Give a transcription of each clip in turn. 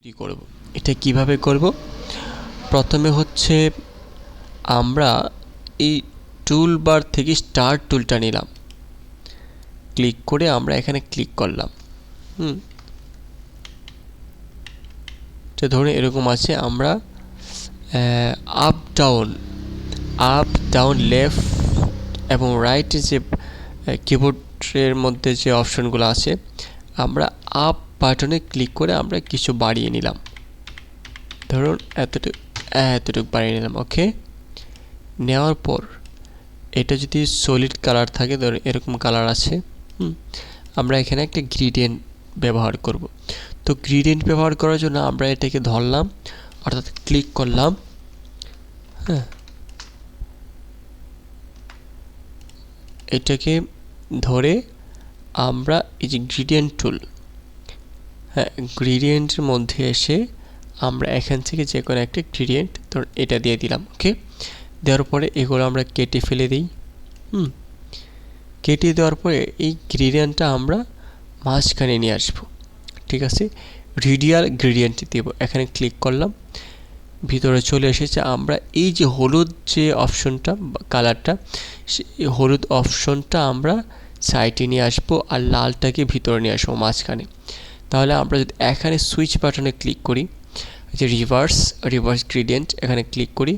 কি করব এটা কিভাবে করব প্রথমে হচ্ছে আমরা এই টুল বার থেকে স্টার্ট টুলটা নিলাম ক্লিক করে আমরা এখানে ক্লিক করলাম তো ধরুন এরকম আছে আমরা আপ ডাউন লেফট এবং রাইট যে কিবোর্ডের মধ্যে যে অপশনগুলো আছে আমরা আপ বাটনে ক্লিক করে আমরা কিছু বাড়িয়ে নিলাম ধরুন এতটুকু বাড়িয়ে নিলাম ওকে নেওয়ার পর এটা যদি সলিড কালার থাকে ধরুন এরকম কালার আছে আমরা এখানে একটা গ্রেডিয়েন্ট ব্যবহার করব তো গ্রেডিয়েন্ট ব্যবহার করার জন্য আমরা এটাকে ধরলাম অর্থাৎ ক্লিক করলাম এটাকে ধরে আমরা এই যে গ্রেডিয়েন্ট টুল গ্রেডিয়েন্টের মধ্যে এসে আমরা এখান থেকে যে কোনো একটা গ্রেডিয়েন্ট ধরুন এটা দিয়ে দিলাম ওকে দেওয়ার পরে এগুলো আমরা কেটে ফেলে দিই কেটে দেওয়ার পরে এই গ্রেডিয়েন্টটা আমরা মাঝখানে নিয়ে আসবো ঠিক আছে রেডিয়াল গ্রেডিয়েন্ট দেব এখানে ক্লিক করলাম ভিতরে চলে এসেছে আমরা এই যে হলুদ যে অপশনটা কালারটা সেই হলুদ অপশনটা আমরা সাইডে নিয়ে আসবো আর লালটাকে ভিতরে নিয়ে আসবো মাঝখানে তাহলে আমরা যদি এখানে সুইচ বাটনে ক্লিক করি যে রিভার্স গ্রেডিয়েন্ট এখানে ক্লিক করি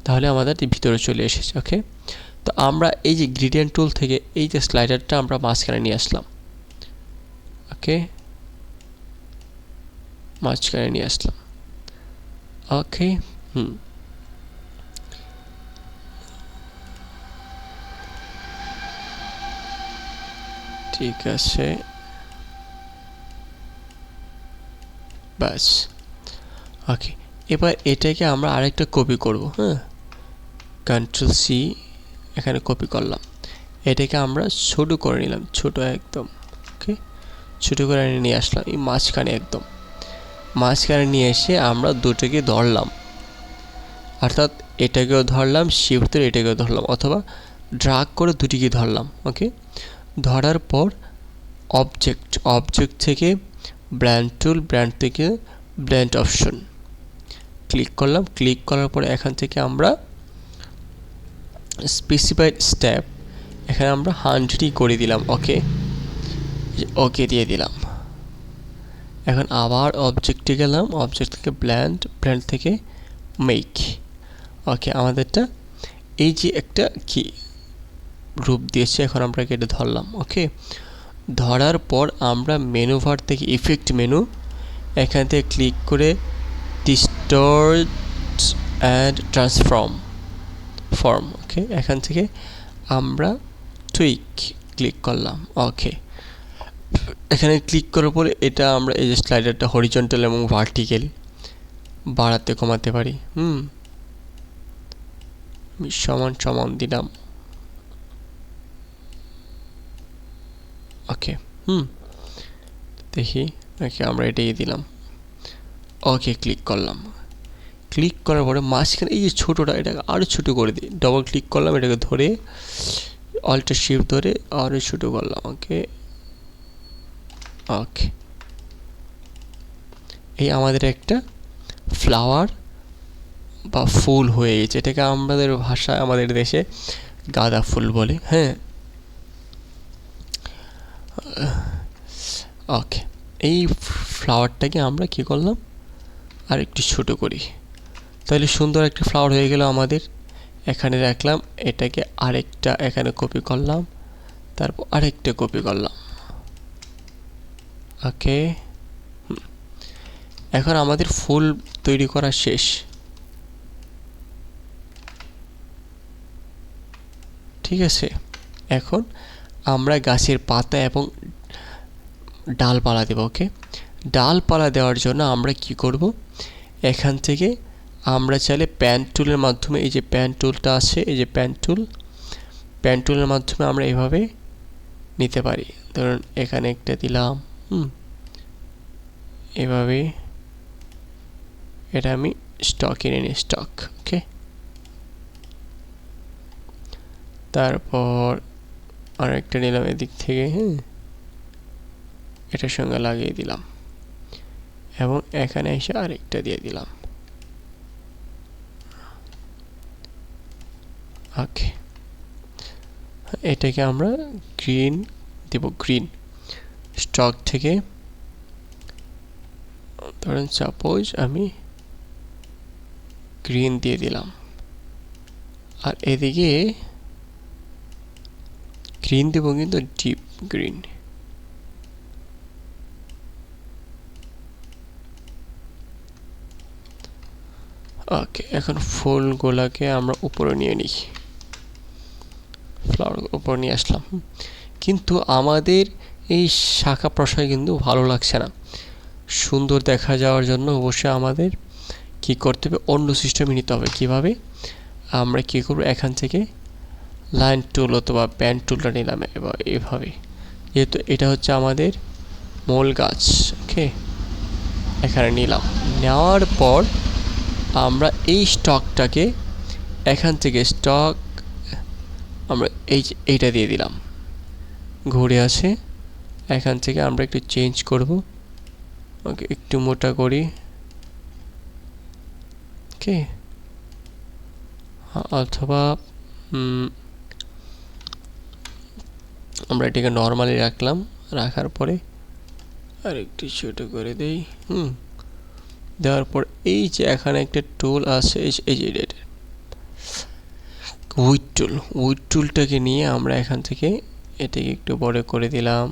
তাহলে আমাদের ভিতরে চলে এসেছে ওকে তো আমরা এই যে গ্রেডিয়েন্ট টুল থেকে এই যে স্লাইডারটা আমরা মাঝখানে নিয়ে আসলাম ওকে মাঝখানে নিয়ে আসলাম ওকে ঠিক আছে বাস ওকে এবার এটাকে আমরা আরেকটা কপি করব কন্ট্রোল সি এখানে কপি করলাম এটাকে আমরা ছোট করে নিলাম ছোট একদম ওকে ছোট করে নিয়ে আসলাম এই মাঝখানে একদম মাঝখানে নিয়ে এসে আমরা দুটোকে ধরলাম অর্থাৎ এটাকেও ধরলাম শিফট ধরে এটাকেও ধরলাম অথবা ড্রাগ করে দুটিকে ধরলাম ওকে ধরার পর অবজেক্ট থেকে ব্র্যান্ড টুল ব্র্যান্ড থেকে ব্র্যান্ড অপশন ক্লিক করলাম ক্লিক করার পরে এখান থেকে আমরা স্পেসিফাইড স্টেপ এখানে আমরা 100ই করে দিলাম ওকে দিয়ে দিলাম এখন আবার অবজেক্টে গেলাম অবজেক্ট থেকে ব্র্যান্ড থেকে মেক ওকে আমাদেরটা এই যে একটা কি রূপ দিয়েছে এখন আমরা এটা ধরলাম ওকে ধরার পর আমরা মেনু বার থেকে ইফেক্ট মেনু এখান থেকে ক্লিক করে ডিস্টর্ট অ্যান্ড ট্রান্সফর্ম ওকে এখান থেকে আমরা টুইক ক্লিক করলাম ওকে এখানে ক্লিক করার পরে এটা আমরা এই যে স্লাইডারটা হরিজন্টাল এবং ভার্টিক্যাল বাড়াতে কমাতে পারি সমান দিলাম ওকে দেখি ওকে আমরা এটাই দিলাম ওকে ক্লিক করলাম ক্লিক করার পরে মাঝখানে এই যে ছোটোটা এটাকে আরও ছোটো করে দিই ডবল ক্লিক করলাম এটাকে ধরে অল্টার শিফট ধরে আরও ছোটো করলাম ওকে এই আমাদের একটা ফ্লাওয়ার বা ফুল হয়ে গেছে এটাকে আমাদের ভাষায় আমাদের দেশে গাঁদা ফুল বলে ওকে এই ফ্লাওয়ারটাকে আমরা কি করলাম আর একটু ছোট করি তাহলে সুন্দর একটা ফ্লাওয়ার হয়ে গেল আমাদের এখানে রাখলাম এটাকে আরেকটা এখানে কপি করলাম তারপর আরেকটা কপি করলাম ওকে এখন আমাদের ফুল তৈরি করা শেষ ঠিক আছে এখন আমরা গাছের পাতা এবং ডালপালা দেব ওকে ডালপালা দেওয়ার জন্য আমরা কি করব এখান থেকে আমরা চাইলে প্যান টুলের মাধ্যমে এই যে প্যান টুলটা আছে এই যে প্যান টুলের মাধ্যমে আমরা এভাবে নিতে পারি ধরুন এখানে একটা দিলাম এভাবে এটা আমি স্টক এনে নিই স্টক ওকে তারপর আরেকটা নিলাম এদিক থেকে এটার সঙ্গে লাগিয়ে দিলাম এবং এখানে এসে আরেকটা দিয়ে দিলাম। ওকে, এটাকে আমরা গ্রিন দেব। গ্রিন স্টক থেকে ধরেন সাপোজ আমি গ্রিন দিয়ে দিলাম, আর এদিকে গ্রিন দেব কিন্তু ডিপ গ্রিন। ওকে, এখন ফুলগুলাকে আমরা উপরে নিয়ে নিই, ফ্লাওয়ার উপরে নিয়ে আসলাম। কিন্তু আমাদের এই শাখা প্রশাখা কিন্তু ভালো লাগছে না। সুন্দর দেখা যাওয়ার জন্য অবশ্যই আমাদের কি করতে হবে, অন্য সিস্টেমে নিতে হবে। কিভাবে আমরা কি করব, এখান থেকে লাইন টুল অথবা প্যান টুলটা নিলাম এবার এভাবে, যেহেতু এটা হচ্ছে আমাদের মূল গাছ। ওকে, এখানে নিলাম, নেওয়ার পর আমরা এই স্টকটাকে এখান থেকে স্টক আমরা এইটা দিয়ে দিলাম, ঘুরে আসে। এখান থেকে আমরা একটু চেঞ্জ করব। ওকে, একটু মোটা করি। ওকে, অথবা আমরা এটাকে নর্মালি রাখলাম, রাখার পরে আর একটু ছোট করে দেই। দেওয়ার পর এই যে এখানে একটা টুল আছে, এই যে উইড টুলটাকে নিয়ে আমরা এখান থেকে এটাকে একটু বড় করে দিলাম।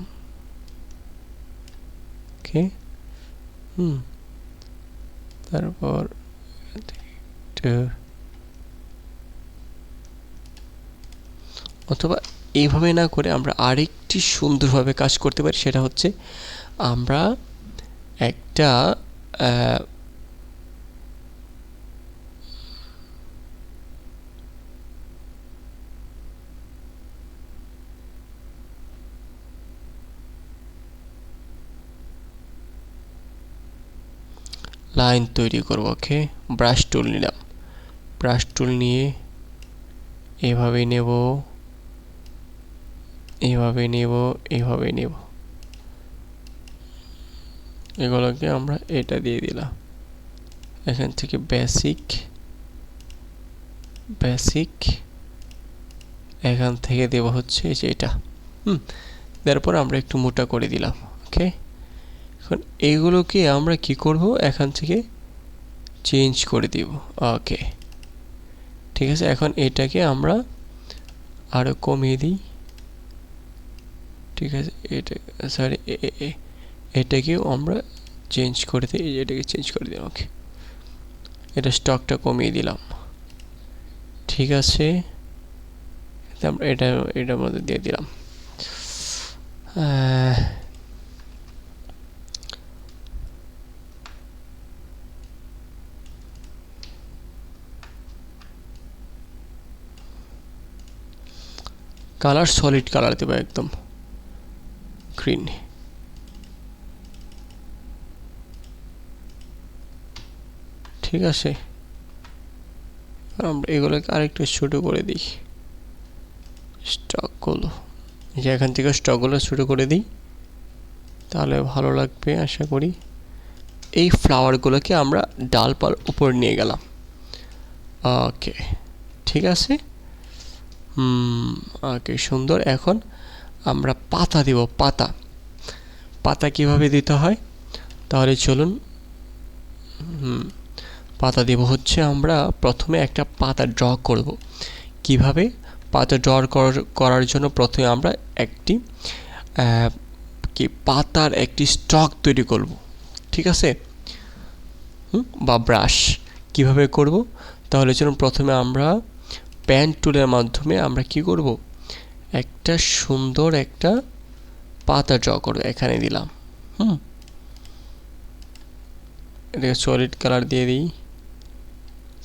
ওকে, তারপর অথবা এইভাবে না করে আমরা আরেকটি সুন্দরভাবে কাজ করতে পারি, সেটা হচ্ছে আমরা একটা লাইন তৈরি করব। ওকে, ব্রাশ টুল নিলাম, ব্রাশ টুল নিয়ে এভাবে নেব, এইভাবে নেব, এইভাবে নেব। এগুলোকে আমরা এটা দিয়ে দিলাম। এখান থেকে বেসিক এখান থেকে দেব হচ্ছে যে এটা। তারপর আমরা একটু মোটা করে দিলাম। ওকে, এখন এইগুলোকে আমরা কি করব, এখান থেকে চেঞ্জ করে দিব। ওকে, ঠিক আছে। এখন এটাকে আমরা আরো কমিয়ে দিই। ঠিক আছে, এটা সরি, এটাকেও আমরা চেঞ্জ করে দিই, এটাকে চেঞ্জ করে দিই। ওকে, এটা স্টকটা কমিয়ে দিলাম। ঠিক আছে, আমরা এটার মধ্যে দিয়ে দিলাম। কালার সলিড কালার দেবো, একদম গ্রিন। ঠিক আছে, আমরা এগুলোকে আরেকটু ছোটো করে দিই স্টকগুলো, যে এখান থেকে স্টকগুলো ছোটো করে দিই, তাহলে ভালো লাগবে আশা করি। এই ফ্লাওয়ারগুলোকে আমরা ডালপার উপর নিয়ে গেলাম। ওকে, ঠিক আছে। ওকে, সুন্দর। এখন আমরা পাতা দিব। পাতা কিভাবে দিতে হয় তাহলে চলুন। পাতা দেব হচ্ছে, আমরা প্রথমে একটা পাতা ড্র করব। কিভাবে পাতা ড্র করার জন্য প্রথমে আমরা একটি পাতার একটি স্টক তৈরি করব। ঠিক আছে, বা ব্রাশ কিভাবে করব তাহলে চলুন প্রথমে আমরা পেন টুলের মাধ্যমে আমরা কি করব, একটা সুন্দর একটা পাতা ড্র করব। এখানে দিলাম, এটাকে সলিড কালার দিয়ে দিই।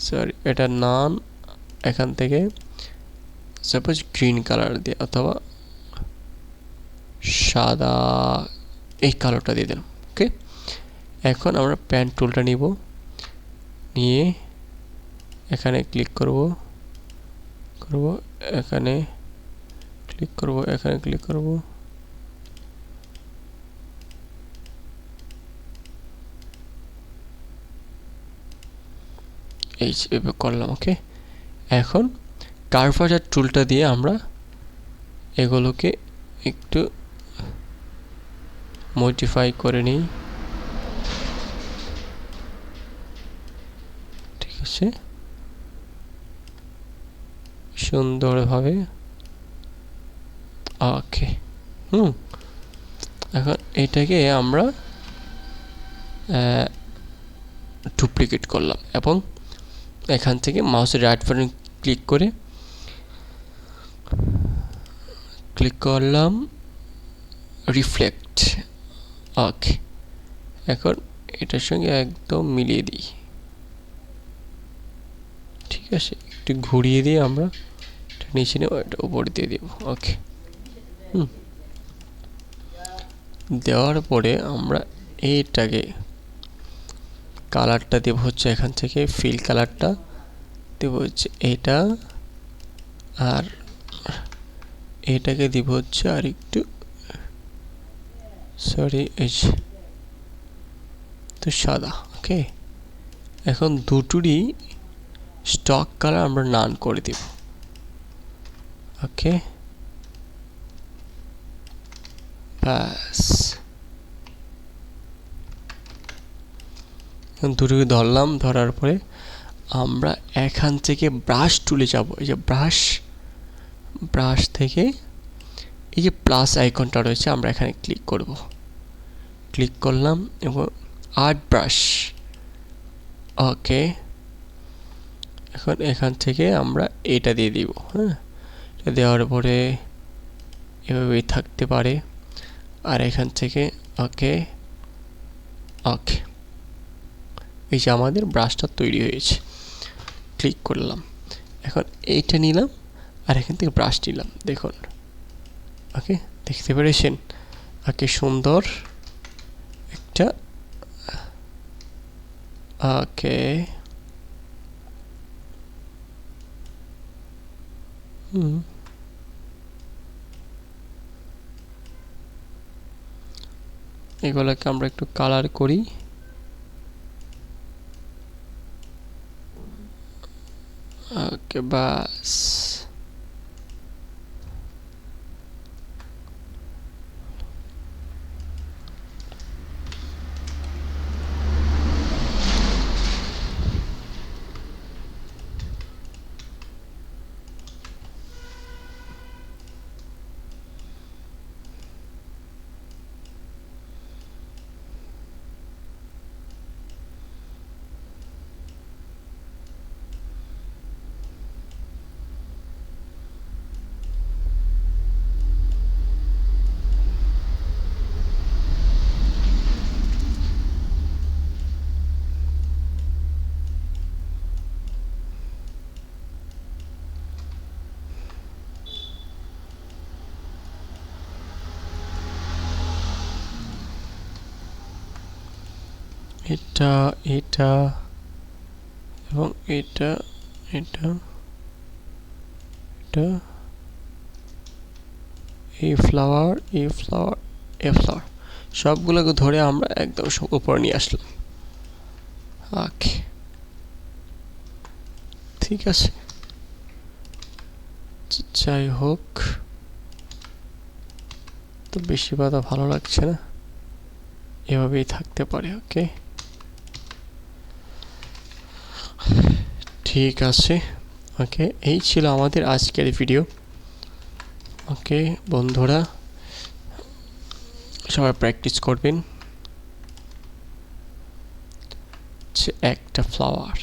সরি, এটা নান, এখান থেকে সাপোজ গ্রিন কালার দিয়ে অথবা সাদা, এই কালারটা দিয়ে দিলাম। ওকে, এখন আমরা পেন টুলটা নিব, নিয়ে এখানে ক্লিক করব, এখানে ক্লিক করব, এখানে ক্লিক করব, এই এভাবে করলাম। ওকে, এখন কার্ভাচার টুলটা দিয়ে আমরা এগুলোকে একটু মডিফাই করে নিই। ঠিক আছে, সুন্দরভাবে। ওকে, এখন এটাকে আমরা ডুপ্লিকেট করলাম এবং এখান থেকে মাউসের রাইট বাটন ক্লিক করলাম রিফ্লেক্ট। ওকে, এখন এটার সঙ্গে একদম মিলিয়ে দিই। ঠিক আছে, একটু ঘুরিয়ে দিয়ে আমরা নিচে নেব, এটা উপরে দিয়ে দেব। ওকে, দেওয়ার পরে আমরা এইটাকে কালারটা দেব হচ্ছে এখান থেকে ফিল কালারটা দেব হচ্ছে এটা, আর এটাকে দিব হচ্ছে আর একটু তো সাদা। ওকে, এখন দুটোরই স্টক কালার আমরা নান করে দেব। ওকে, ব্যাস দুটোকে ধরলাম। ধরার পরে আমরা এখান থেকে ব্রাশ টুলে যাব। এই যে ব্রাশ থেকে এই যে প্লাস আইকনটা রয়েছে আমরা এখানে ক্লিক করব। ক্লিক করলাম এবং আর্ট ব্রাশ। ওকে, এখন এখান থেকে আমরা এটা দিয়ে দিব। হ্যাঁ, এটা দেওয়ার পরে এভাবেই থাকতে পারে। আর এখান থেকে ওকে, এই যে আমাদের ব্রাশটা তৈরি হয়েছে। ক্লিক করলাম, এখন এইটা নিলাম আর এখান থেকে ব্রাশ নিলাম। দেখুন, ওকে, দেখতে পেরেছেন? ওকে, সুন্দর একটা ওকে এগুলোকে আমরা একটু কালার করি। ওকে, বাস। এটা এটা এবং এটা এটা এটা এই ফ্লাওয়ার সবগুলোকে ধরে আমরা একদম সব উপরে নিয়ে আসলাম। ওকে, ঠিক আছে, যাই হোক, তো বেশি বাধা ভালো লাগছে না, এভাবেই থাকতে পারে। ওকে, ঠিক আছে। ওকে, এই ছিল আমাদের আজকের ভিডিও। ওকে বন্ধুরা, সবাই প্র্যাকটিস করবেন। একটা ফ্লাওয়ার